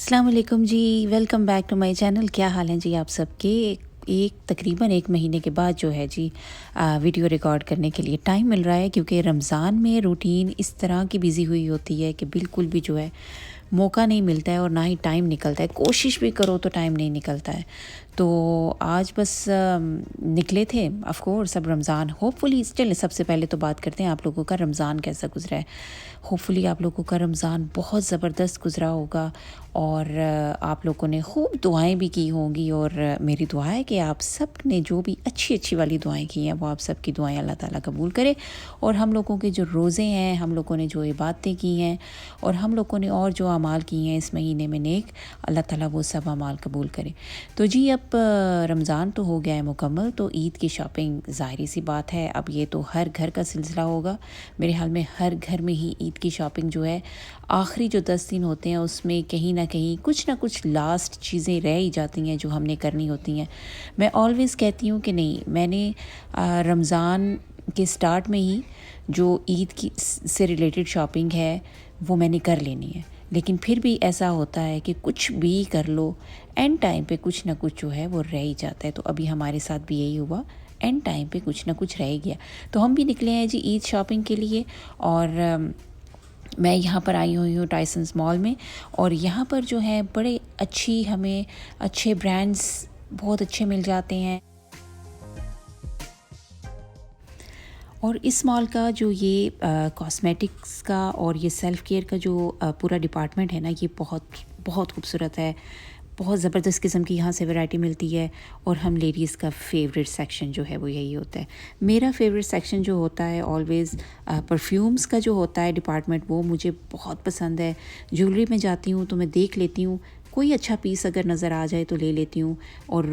अस्सलाम वालेकुम जी। Welcome back to my channel. क्या हाल हैं जी आप सबके। एक तकरीबन 1 महीने के बाद जो है जी वीडियो रिकॉर्ड करने के लिए टाइम मिल रहा है, क्योंकि रमज़ान में रूटीन इस तरह की बिज़ी हुई होती है कि बिल्कुल भी जो है मौका नहीं मिलता है और ना ही टाइम निकलता है। कोशिश भी करो तो टाइम नहीं निकलता है। तो आज बस निकले थे। ऑफ कोर्स अब रमज़ान होपफुली स्टिल सबसे पहले तो बात करते हैं आप लोगों का रमज़ान कैसा गुजरा है। होपफुली आप लोगों का रमज़ान बहुत ज़बरदस्त गुजरा होगा और आप लोगों ने खूब दुआएं भी की होंगी। और मेरी दुआ है कि आप सब ने जो भी अच्छी अच्छी वाली दुआएं की हैं वो आप सब की दुआएं अल्लाह ताला कबूल करे। और हम लोगों के जो रोज़े हैं, हम लोगों ने जो इबादतें की हैं और हम लोगों ने और जो अमाल किए हैं इस महीने में नेक, अल्लाह ताला वो सब अमाल कबूल करे। तो जी अब रमज़ान तो हो गया है मुकम्मल, तो ईद की शॉपिंग ज़ाहिर सी बात है अब ये तो हर घर का सिलसिला होगा। मेरे ख्याल में हर घर में ही ईद की शॉपिंग जो है आखिरी जो 10 दिन होते हैं उसमें कहीं ना कुछ लास्ट चीज़ें रह ही जाती हैं जो हमने करनी होती हैं। मैं ऑलवेज़ कहती हूँ कि नहीं, मैंने रमज़ान के स्टार्ट में ही जो ईद की से रिलेटेड शॉपिंग है वो मैंने कर लेनी है। लेकिन फिर भी ऐसा होता है कि कुछ भी कर लो एंड टाइम पे कुछ ना कुछ जो है वो रह ही जाता है। तो अभी हमारे साथ भी यही हुआ, एंड टाइम पे कुछ ना कुछ रह ही गया। तो हम भी निकले हैं जी ईद शॉपिंग के लिए। और मैं यहाँ पर आई हुई हूँ टाइसन्स मॉल में, और यहाँ पर जो है बड़े अच्छी हमें अच्छे ब्रांड्स बहुत अच्छे मिल जाते हैं। और इस मॉल का जो ये कॉस्मेटिक्स का और ये सेल्फ़ केयर का जो पूरा डिपार्टमेंट है ना, ये बहुत बहुत खूबसूरत है। बहुत ज़बरदस्त किस्म की यहाँ से वैरायटी मिलती है। और हम लेडीज़ का फेवरेट सेक्शन जो है वो यही होता है। मेरा फेवरेट सेक्शन जो होता है ऑलवेज़ परफ्यूम्स का जो होता है डिपार्टमेंट, वो मुझे बहुत पसंद है। ज्वेलरी में जाती हूँ तो मैं देख लेती हूँ, कोई अच्छा पीस अगर नज़र आ जाए तो ले लेती हूँ। और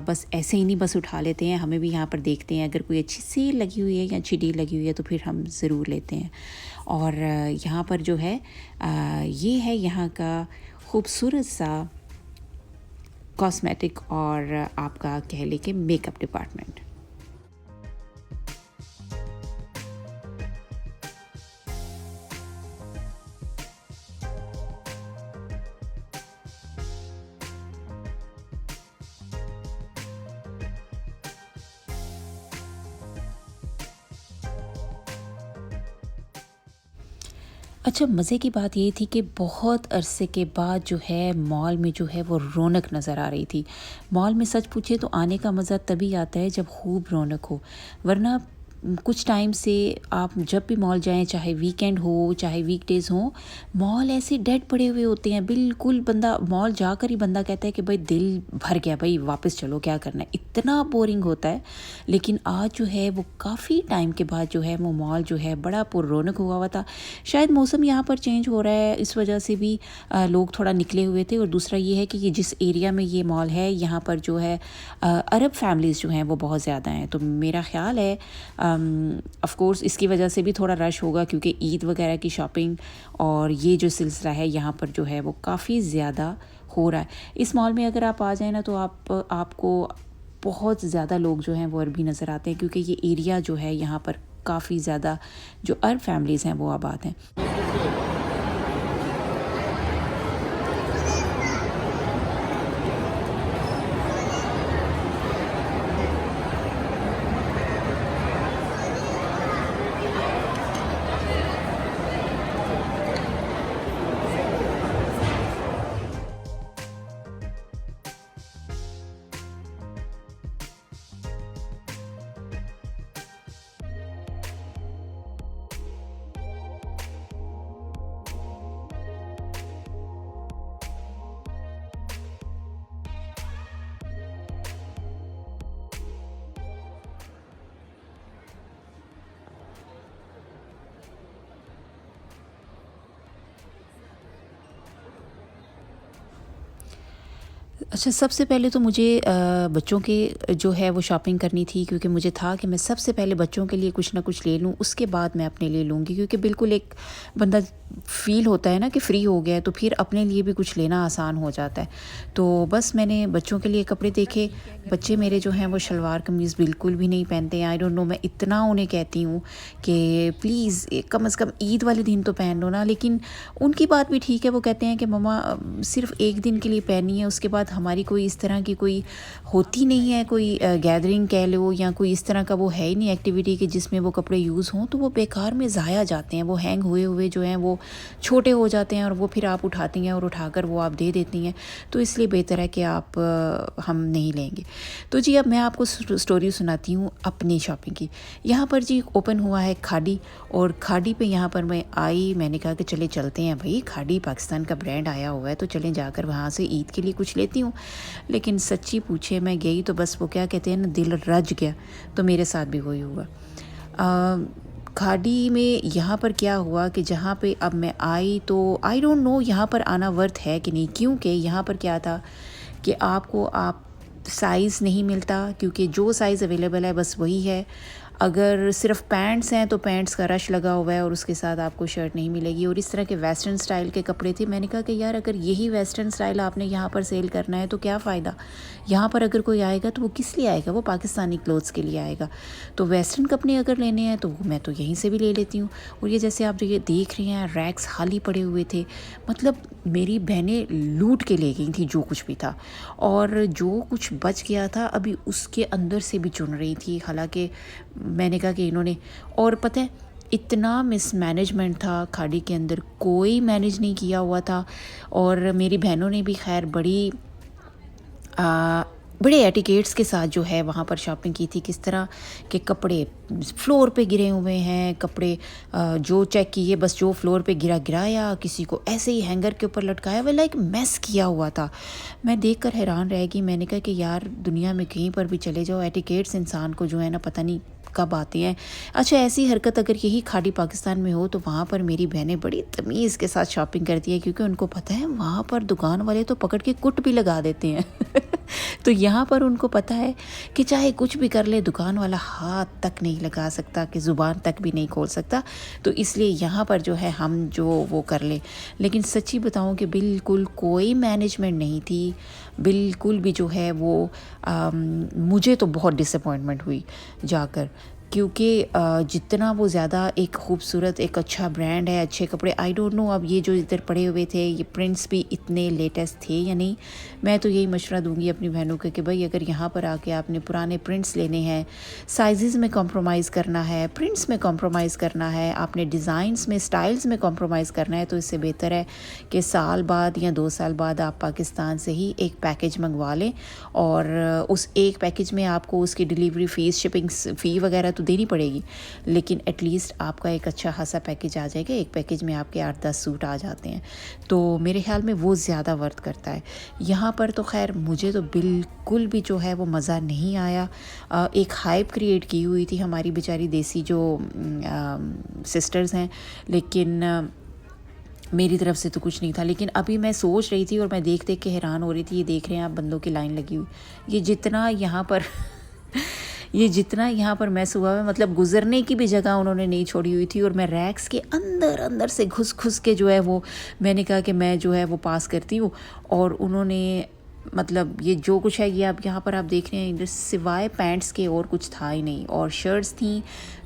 बस ऐसे ही नहीं बस उठा लेते हैं, हमें भी यहाँ पर देखते हैं अगर कोई अच्छी सेल लगी हुई है या अच्छी डील लगी हुई है तो फिर हम ज़रूर लेते हैं। और यहाँ पर जो है ये है यहाँ का खूबसूरत सा कॉस्मेटिक और आपका कह लें कि मेकअप डिपार्टमेंट। अच्छा, मज़े की बात ये थी कि बहुत अरसे के बाद जो है मॉल में जो है वो रौनक नज़र आ रही थी। मॉल में सच पूछे तो आने का मज़ा तभी आता है जब खूब रौनक हो, वरना कुछ टाइम से आप जब भी मॉल जाएं, चाहे वीकेंड हो चाहे वीकडेज़ हो, मॉल ऐसे डेड पड़े हुए होते हैं बिल्कुल। बंदा मॉल जाकर ही बंदा कहता है कि भाई दिल भर गया, भाई वापस चलो, क्या करना है, इतना बोरिंग होता है। लेकिन आज जो है वो काफ़ी टाइम के बाद जो है वो मॉल जो है बड़ा पुररौनक हुआ हुआ था। शायद मौसम यहाँ पर चेंज हो रहा है, इस वजह से भी लोग थोड़ा निकले हुए थे। और दूसरा ये है कि ये जिस एरिया में ये मॉल है यहाँ पर जो है अरब फैमिलीज़ जो हैं वो बहुत ज़्यादा हैं। तो मेरा ख़्याल है ऑफ़ कोर्स इसकी वजह से भी थोड़ा रश होगा, क्योंकि ईद वगैरह की शॉपिंग और ये जो सिलसिला है यहाँ पर जो है वो काफ़ी ज़्यादा हो रहा है। इस मॉल में अगर आप आ जाए ना तो आपको बहुत ज़्यादा लोग जो हैं वो अरबी नज़र आते हैं, क्योंकि ये एरिया जो है यहाँ पर काफ़ी ज़्यादा जो अरब फैमिलीज़ हैं वो आबाद हैं। अच्छा, सबसे पहले तो मुझे बच्चों के जो है वो शॉपिंग करनी थी, क्योंकि मुझे था कि मैं सबसे पहले बच्चों के लिए कुछ ना कुछ ले लूँ, उसके बाद मैं अपने लिए लूँगी, क्योंकि बिल्कुल एक बंदा फ़ील होता है ना कि फ़्री हो गया है, तो फिर अपने लिए भी कुछ लेना आसान हो जाता है। तो बस मैंने बच्चों के लिए कपड़े देखे। बच्चे मेरे जो हैं वो शलवार कमीज़ बिल्कुल भी नहीं पहनते हैं। आई डोंट नो, मैं इतना उन्हें कहती हूँ कि प्लीज़ कम से कम ईद वाले दिन तो पहन लो ना, लेकिन उनकी बात भी ठीक है। वो कहते हैं कि मम्मा सिर्फ़ एक दिन के लिए पहनी है, उसके बाद हमारी कोई इस तरह की कोई होती नहीं है, कोई गैदरिंग कह लो या कोई इस तरह का वो है ही नहीं एक्टिविटी कि जिसमें वो कपड़े यूज़ हों, तो वो बेकार में ज़ाया जाते हैं। वो हैंग हुए हुए जो हैं वो छोटे हो जाते हैं और वो फिर आप उठाती हैं और उठाकर वो आप दे देती हैं। तो इसलिए बेहतर है कि आप हम नहीं लेंगे। तो जी अब मैं आपको स्टोरी सुनाती हूँ अपनी शॉपिंग की। यहाँ पर जी ओपन हुआ है खाड़ी, और खाड़ी पे यहाँ पर मैं आई। मैंने कहा कि चले चलते हैं भाई, खाड़ी पाकिस्तान का ब्रांड आया हुआ है, तो चलें जाकर वहाँ से ईद के लिए कुछ लेती हूँ। लेकिन सच्ची पूछे मैं गई तो बस वो क्या कहते हैं ना, दिल रज गया। तो मेरे साथ भी वही हुआ। खाड़ी में यहाँ पर क्या हुआ कि जहाँ पे अब मैं आई तो आई डोंट नो यहाँ पर आना वर्थ है कि नहीं, क्योंकि यहाँ पर क्या था कि आपको आप साइज़ नहीं मिलता, क्योंकि जो साइज़ अवेलेबल है बस वही है। अगर सिर्फ पैंट्स हैं तो पैंट्स का रश लगा हुआ है और उसके साथ आपको शर्ट नहीं मिलेगी। और इस तरह के वेस्टर्न स्टाइल के कपड़े थे। मैंने कहा कि यार अगर यही वेस्टर्न स्टाइल आपने यहाँ पर सेल करना है तो क्या फ़ायदा। यहाँ पर अगर कोई आएगा तो वो किस लिए आएगा, वो पाकिस्तानी क्लोथ्स के लिए आएगा। तो वेस्टर्न कपड़े अगर लेने हैं तो मैं तो यहीं से भी ले लेती हूँ। और ये जैसे आप ये देख रहे हैं, रैक्स खाली पड़े हुए थे। मतलब मेरी बहनें लूट के ले गई थी जो कुछ भी था, और जो कुछ बच गया था अभी उसके अंदर से भी चुन रही थी। हालांकि मैंने कहा कि इन्होंने, और पता है इतना मिसमैनेजमेंट था खाड़ी के अंदर, कोई मैनेज नहीं किया हुआ था। और मेरी बहनों ने भी खैर बड़े एटिकेट्स के साथ जो है वहाँ पर शॉपिंग की थी। किस तरह के कपड़े फ्लोर पे गिरे हुए हैं, कपड़े जो चेक किए बस जो फ्लोर पे गिराया, किसी को ऐसे ही हैंगर के ऊपर लटकाया हुआ, लाइक मैस किया हुआ था। मैं देखकर हैरान रह गई। मैंने कहा कि यार दुनिया में कहीं पर भी चले जाओ, एटिकेट्स इंसान को जो है ना पता नहीं कब आते हैं। अच्छा, ऐसी हरकत अगर यही खाड़ी पाकिस्तान में हो तो वहाँ पर मेरी बहनें बड़ी तमीज़ के साथ शॉपिंग करती है, क्योंकि उनको पता है वहाँ पर दुकान वाले तो पकड़ के कुट भी लगा देते हैं। तो यहाँ पर उनको पता है कि चाहे कुछ भी कर ले दुकान वाला हाथ तक नहीं लगा सकता, कि ज़ुबान तक भी नहीं खोल सकता। तो इसलिए यहाँ पर जो है हम जो वो कर ले। लेकिन सच्ची बताऊँ कि बिल्कुल कोई मैनेजमेंट नहीं थी, बिल्कुल भी जो है वो मुझे तो बहुत डिसअपॉइंटमेंट हुई जाकर, क्योंकि जितना वो ज़्यादा एक खूबसूरत एक अच्छा ब्रांड है, अच्छे कपड़े, आई डोंट नो अब ये जो इधर पड़े हुए थे ये प्रिंट्स भी इतने लेटेस्ट थे या नहीं। मैं तो यही मशवरा दूंगी अपनी बहनों को कि भाई अगर यहाँ पर आके आपने पुराने प्रिंट्स लेने हैं, साइज़ में कॉम्प्रोमाइज़ करना है, प्रिंट्स में कॉम्प्रोमाइज़ करना है, आपने डिज़ाइंस में स्टाइल्स में कॉम्प्रोमाइज़ करना है, तो इससे बेहतर है कि साल बाद या 2 साल बाद आप पाकिस्तान से ही एक पैकेज मंगवा लें, और उस एक पैकेज में आपको उसकी डिलीवरी फ़ीस, शिपिंग फ़ी वगैरह तो देनी पड़ेगी, लेकिन एटलीस्ट आपका एक अच्छा खासा पैकेज आ जाएगा। एक पैकेज में आपके 8-10 सूट आ जाते हैं, तो मेरे ख्याल में वो ज़्यादा वर्थ करता है। यहाँ पर तो खैर मुझे तो बिल्कुल भी जो है वो मज़ा नहीं आया। एक हाइप क्रिएट की हुई थी हमारी बेचारी देसी जो सिस्टर्स हैं, लेकिन मेरी तरफ से तो कुछ नहीं था। लेकिन अभी मैं सोच रही थी और मैं देख के हैरान हो रही थी। ये देख रहे हैं आप बंदों की लाइन लगी हुई, ये जितना यहाँ पर ये जितना यहाँ पर मैस हुआ है, मतलब गुजरने की भी जगह उन्होंने नहीं छोड़ी हुई थी। और मैं रैक्स के अंदर से घुस के जो है वो, मैंने कहा कि मैं जो है वो पास करती हूँ, और उन्होंने मतलब ये जो कुछ है ये आप यहाँ पर आप देख रहे हैं, सिवाय पैंट्स के और कुछ था ही नहीं। और शर्ट्स थी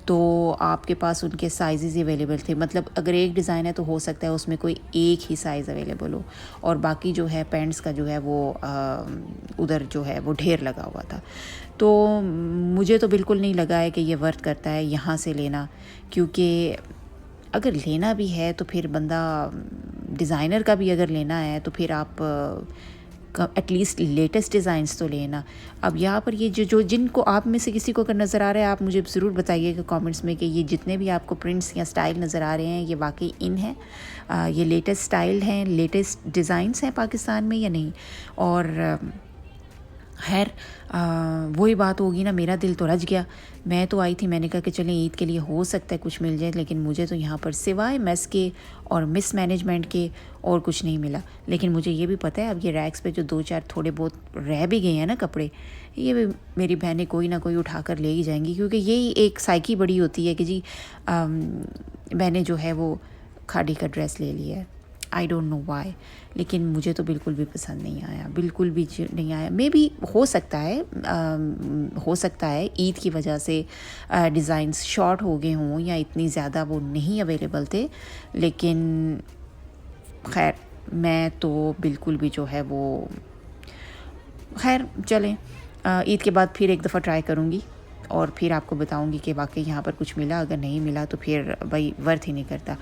तो आपके पास उनके साइज़ अवेलेबल थे, मतलब अगर एक डिज़ाइन है तो हो सकता है उसमें कोई एक ही साइज़ अवेलेबल हो, और बाकी जो है पैंट्स का जो है वो उधर जो है वो ढेर लगा हुआ था। तो मुझे तो बिल्कुल नहीं लगा है कि ये वर्थ करता है यहाँ से लेना, क्योंकि अगर लेना भी है तो फिर बंदा डिज़ाइनर का भी अगर लेना है तो फिर आप एटलीस्ट लेटेस्ट डिज़ाइंस तो लेना। अब यहाँ पर ये जो जिनको आप में से किसी को अगर नज़र आ रहा है, आप मुझे ज़रूर बताइएगा कमेंट्स में कि ये जितने भी आपको प्रिंट्स या स्टाइल नज़र आ रहे हैं ये वाकई इन है, ये लेटेस्ट स्टाइल हैं, लेटेस्ट डिज़ाइंस हैं पाकिस्तान में या नहीं। और खैर वही बात होगी ना, मेरा दिल तो रच गया। मैं तो आई थी, मैंने कहा कि चलें ईद के लिए हो सकता है कुछ मिल जाए, लेकिन मुझे तो यहाँ पर सिवाय मेस के और मिसमैनेजमेंट के और कुछ नहीं मिला। लेकिन मुझे ये भी पता है अब ये रैक्स पे जो 2-4 थोड़े बहुत रह भी गए हैं ना कपड़े, ये भी मेरी बहनें कोई ना कोई उठा कर ले ही जाएंगी, क्योंकि यही एक साइकी बड़ी होती है कि जी मैंने जो है वो खादी का ड्रेस ले लिया है। आई डोंट नो वाई, लेकिन मुझे तो बिल्कुल भी पसंद नहीं आया, बिल्कुल भी नहीं आया। मे बी हो सकता है ईद की वजह से डिज़ाइंस शॉर्ट हो गए हों या इतनी ज़्यादा वो नहीं अवेलेबल थे, लेकिन खैर मैं तो बिल्कुल भी जो है वो, खैर चलें ईद के बाद फिर एक दफ़ा ट्राई करूँगी और फिर आपको बताऊंगी कि वाकई यहाँ पर कुछ मिला। अगर नहीं मिला तो फिर भाई वर्थ ही नहीं करता।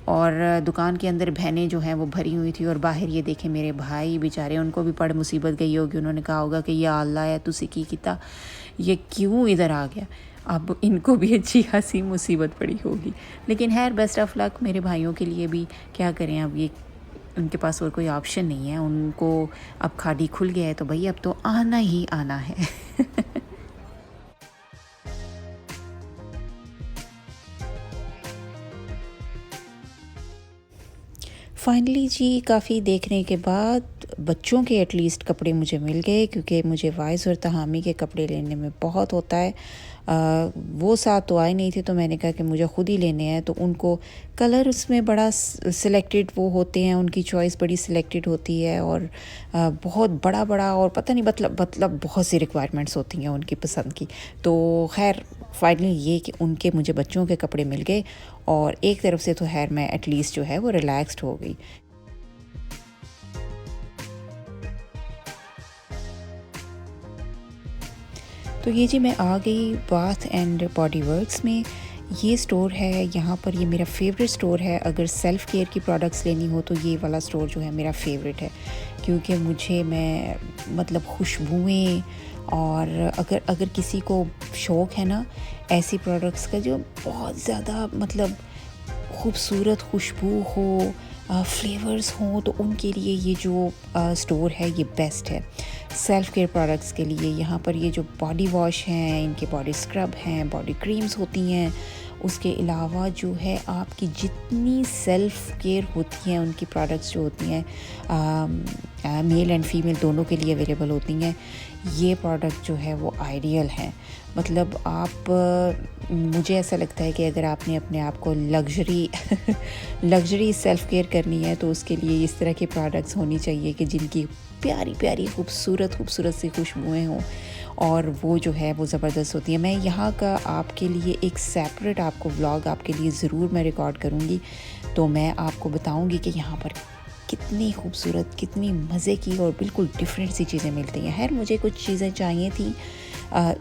और दुकान के अंदर बहनें जो हैं वो भरी हुई थी, और बाहर ये देखें मेरे भाई बेचारे, उनको भी पड़ मुसीबत गई होगी। उन्होंने कहा होगा कि या अल्लाह है तुसी की किता, ये क्यों इधर आ गया। अब इनको भी अच्छी खासी मुसीबत पड़ी होगी, लेकिन खैर बेस्ट ऑफ लक मेरे भाइयों के लिए भी। क्या करें, अब ये उनके पास और कोई ऑप्शन नहीं है। उनको अब खाड़ी खुल गया है तो भाई अब तो आना ही आना है। फाइनली जी काफ़ी देखने के बाद बच्चों के एटलीस्ट कपड़े मुझे मिल गए, क्योंकि मुझे वाइस और तहामी के कपड़े लेने में बहुत होता है। वो साथ तो आए नहीं थे, तो मैंने कहा कि मुझे ख़ुद ही लेने हैं। तो उनको कलर उसमें बड़ा सिलेक्टेड वो होते हैं, उनकी चॉइस बड़ी सिलेक्टेड होती है, और बहुत बड़ा बड़ा और पता नहीं मतलब बहुत सी रिक्वायरमेंट्स होती हैं उनकी पसंद की। तो खैर फाइनली ये कि उनके मुझे बच्चों के कपड़े मिल गए, और एक तरफ से तो खैर मैं एटलीस्ट जो है वो रिलैक्स्ड हो गई। तो ये जी मैं आ गई बाथ एंड बॉडी वर्क्स में। ये स्टोर है, यहाँ पर ये मेरा फेवरेट स्टोर है। अगर सेल्फ़ केयर की प्रोडक्ट्स लेनी हो तो ये वाला स्टोर जो है मेरा फेवरेट है, क्योंकि मैं मतलब खुशबुएं, और अगर किसी को शौक़ है ना ऐसी प्रोडक्ट्स का जो बहुत ज़्यादा मतलब खूबसूरत खुशबू हो, फ्लेवर्स हों, तो उनके लिए ये जो स्टोर है ये बेस्ट है सेल्फ़ केयर प्रोडक्ट्स के लिए। यहाँ पर ये जो बॉडी वॉश हैं, इनके बॉडी स्क्रब हैं, बॉडी क्रीम्स होती हैं, उसके अलावा जो है आपकी जितनी सेल्फ़ केयर होती हैं उनकी प्रोडक्ट्स जो होती हैं मेल एंड फीमेल दोनों के लिए अवेलेबल होती हैं। ये प्रोडक्ट जो है वो आइडियल हैं। मतलब मुझे ऐसा लगता है कि अगर आपने अपने आप को लग्जरी सेल्फ़ केयर करनी है तो उसके लिए इस तरह के प्रोडक्ट्स होनी चाहिए कि जिनकी प्यारी प्यारी खूबसूरत सी खुशबुएं हों, और वो जो है वो ज़बरदस्त होती है। मैं यहाँ का आपके लिए एक सेपरेट आपको व्लॉग आपके लिए ज़रूर मैं रिकॉर्ड करूँगी, तो मैं आपको बताऊँगी कि यहाँ पर कितनी खूबसूरत, कितनी मज़े की और बिल्कुल डिफरेंट सी चीज़ें मिलती हैं। खैर मुझे कुछ चीज़ें चाहिए थी,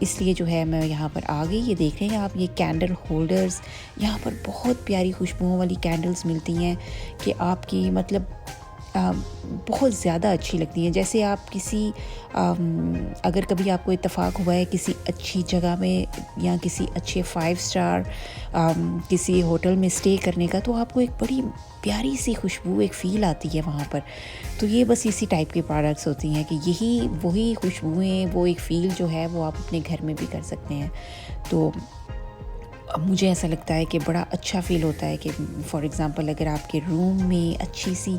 इसलिए जो है मैं यहाँ पर आ गई। ये देख रहे हैं आप, ये कैंडल होल्डर्स, यहाँ पर बहुत प्यारी खुशबुओं वाली कैंडल्स मिलती हैं कि आपकी मतलब बहुत ज़्यादा अच्छी लगती हैं। जैसे आप अगर कभी आपको इत्तेफाक हुआ है किसी अच्छी जगह में या किसी अच्छे 5 स्टार किसी होटल में स्टे करने का, तो आपको एक बड़ी प्यारी सी खुशबू एक फ़ील आती है वहाँ पर। तो ये बस इसी टाइप की प्रोडक्ट्स होती हैं कि वही खुशबुएं, वो एक फ़ील जो है वो आप अपने घर में भी कर सकते हैं। तो मुझे ऐसा लगता है कि बड़ा अच्छा फ़ील होता है कि फॉर एग्ज़ाम्पल अगर आपके रूम में अच्छी सी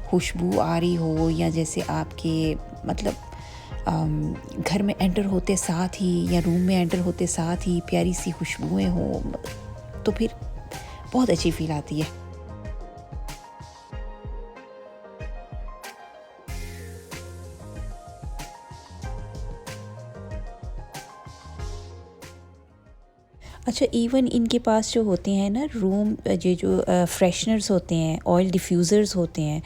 खुशबू आ रही हो, या जैसे आपके मतलब घर में एंटर होते साथ ही या रूम में एंटर होते साथ ही प्यारी सी खुशबुएं हो, तो फिर बहुत अच्छी फ़ील आती है। अच्छा, इवन इनके पास जो होते हैं ना रूम ये जो फ्रेशनर्स होते हैं, ऑयल डिफ्यूज़र्स होते हैं,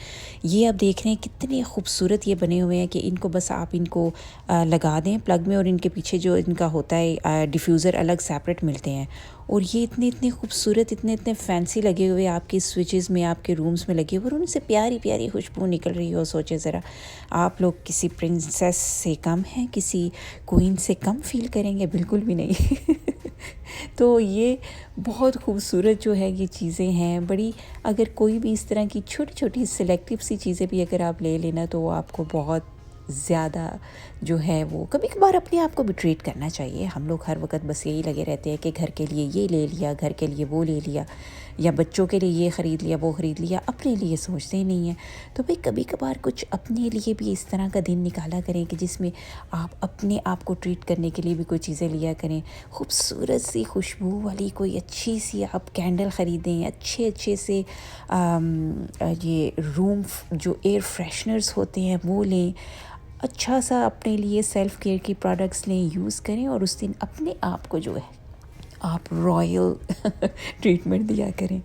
ये आप देख रहे हैं कितने खूबसूरत ये बने हुए हैं कि इनको बस आप इनको लगा दें प्लग में, और इनके पीछे जो इनका होता है डिफ्यूज़र अलग सेपरेट मिलते हैं, और ये इतने खूबसूरत, इतने फैंसी लगे हुए आपके स्विचेस में, आपके रूम्स में लगे हुए, और उनसे प्यारी प्यारी खुशबू निकल रही हो। सोचे ज़रा, आप लोग किसी प्रिंसेस से कम हैं, किसी क्वीन से कम फील करेंगे? बिल्कुल भी नहीं। तो ये बहुत खूबसूरत जो है ये चीज़ें हैं बड़ी। अगर कोई भी इस तरह की छोटी छोटी सिलेक्टिव सी चीज़ें भी अगर आप ले लेना तो वो आपको बहुत ज़्यादा जो है वो कभी कभार अपने आप को भी ट्रीट करना चाहिए। हम लोग हर वक्त बस यही लगे रहते हैं कि घर के लिए ये ले लिया, घर के लिए वो ले लिया, या बच्चों के लिए ये ख़रीद लिया, वो ख़रीद लिया, अपने लिए सोचते ही नहीं हैं। तो भाई कभी कभार कुछ अपने लिए भी इस तरह का दिन निकाला करें कि जिसमें आप अपने आप को ट्रीट करने के लिए भी कोई चीज़ें लिया करें। खूबसूरत सी खुशबू वाली कोई अच्छी सी आप कैंडल ख़रीदें, अच्छे अच्छे से ये रूम जो एयर फ्रेशनर्स होते हैं वो लें, अच्छा सा अपने लिए सेल्फ़ केयर की प्रोडक्ट्स लें, यूज़ करें, और उस दिन अपने आप को जो है आप रॉयल ट्रीटमेंट दिया करें।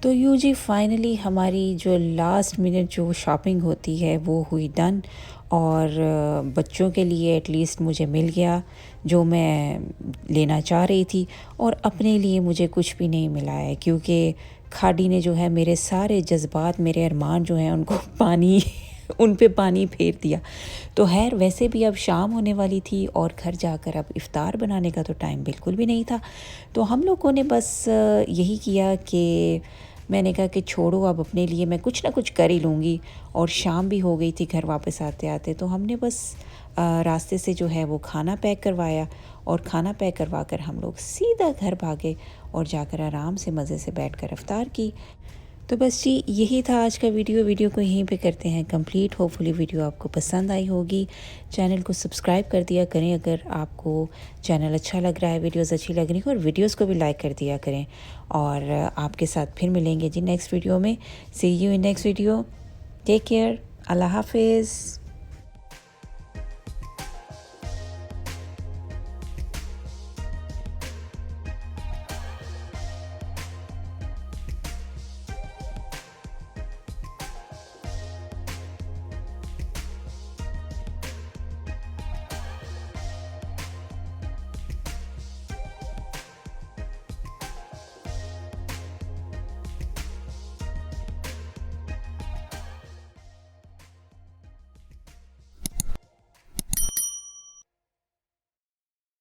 तो यूँ जी फाइनली हमारी जो लास्ट मिनट जो शॉपिंग होती है वो हुई डन, और बच्चों के लिए एटलीस्ट मुझे मिल गया जो मैं लेना चाह रही थी, और अपने लिए मुझे कुछ भी नहीं मिला है, क्योंकि खाड़ी ने जो है मेरे सारे जज्बात, मेरे अरमान जो हैं उनको पानी उन पे पानी फेर दिया। तो खैर वैसे भी अब शाम होने वाली थी और घर जाकर अब इफ़्तार बनाने का तो टाइम बिल्कुल भी नहीं था। तो हम लोगों ने बस यही किया कि मैंने कहा कि छोड़ो, अब अपने लिए मैं कुछ ना कुछ कर ही लूँगी, और शाम भी हो गई थी घर वापस आते आते। तो हमने बस रास्ते से जो है वो खाना पैक करवाया, और खाना पैक करवा कर हम लोग सीधा घर भागे और जाकर आराम से मज़े से बैठकर इफ़्तार की। तो बस जी यही था आज का वीडियो को यहीं पे करते हैं कंप्लीट। होपफुली वीडियो आपको पसंद आई होगी। चैनल को सब्सक्राइब कर दिया करें अगर आपको चैनल अच्छा लग रहा है, वीडियोस अच्छी लग रही हैं, और वीडियोस को भी लाइक कर दिया करें। और आपके साथ फिर मिलेंगे जी नेक्स्ट वीडियो में। See you in next video. Take care. अल्लाह हाफिज़।